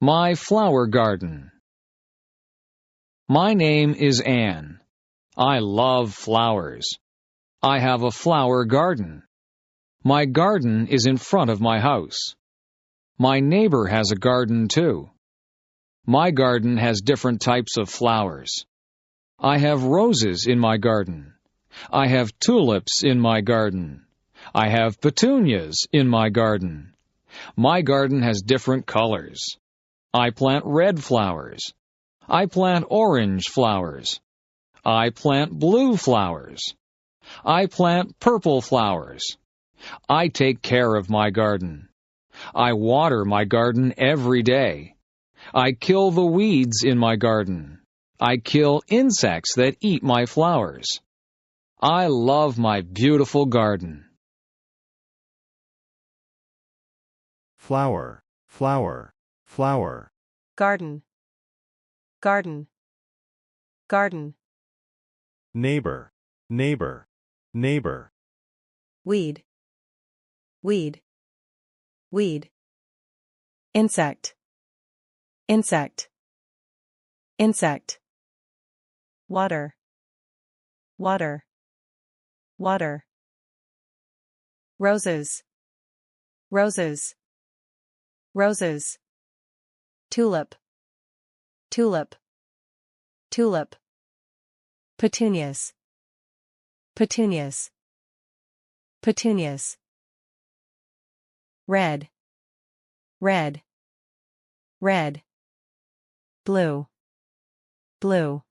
My flower garden. My name is Anne. I love flowers. I have a flower garden. My garden is in front of my house. My neighbor has a garden too. My garden has different types of flowers. I have roses in my garden. I have tulips in my garden. I have petunias in my garden. My garden has different colors. I plant red flowers. I plant orange flowers. I plant blue flowers. I plant purple flowers. I take care of my garden. I water my garden every day. I kill the weeds in my garden. I kill insects that eat my flowers. I love my beautiful garden. Flower, flower, flower. Garden, garden, garden. Neighbor, neighbor, neighbor. Weed, weed, weed. Insect, insect, insect. Water, water, water. Roses, roses, roses. Tulip, tulip, tulip. Petunias, petunias, petunias. Red, red, red. Blue, blue,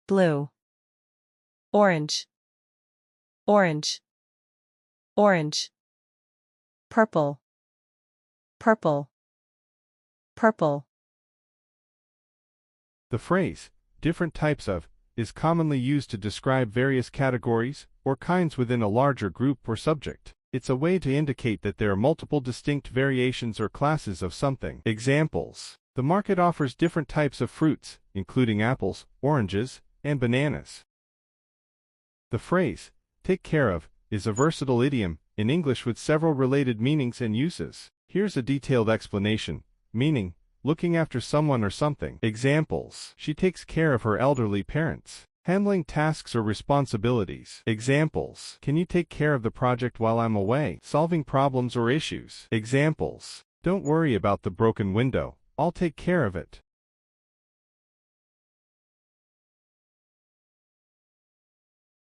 blue. Orange, orange, orange. Purple, purple, purple. The phrase, different types of, is commonly used to describe various categories or kinds within a larger group or subject. It's a way to indicate that there are multiple distinct variations or classes of something. Examples: the market offers different types of fruits, including apples, oranges, and bananas. The phrase, take care of, is a versatile idiom in English with several related meanings and uses. Here's a detailed explanation. Meaning, looking after someone or something. Examples: she takes care of her elderly parents. Handling tasks or responsibilities. Examples: can you take care of the project while I'm away? Solving problems or issues. Examples: don't worry about the broken window, I'll take care of it.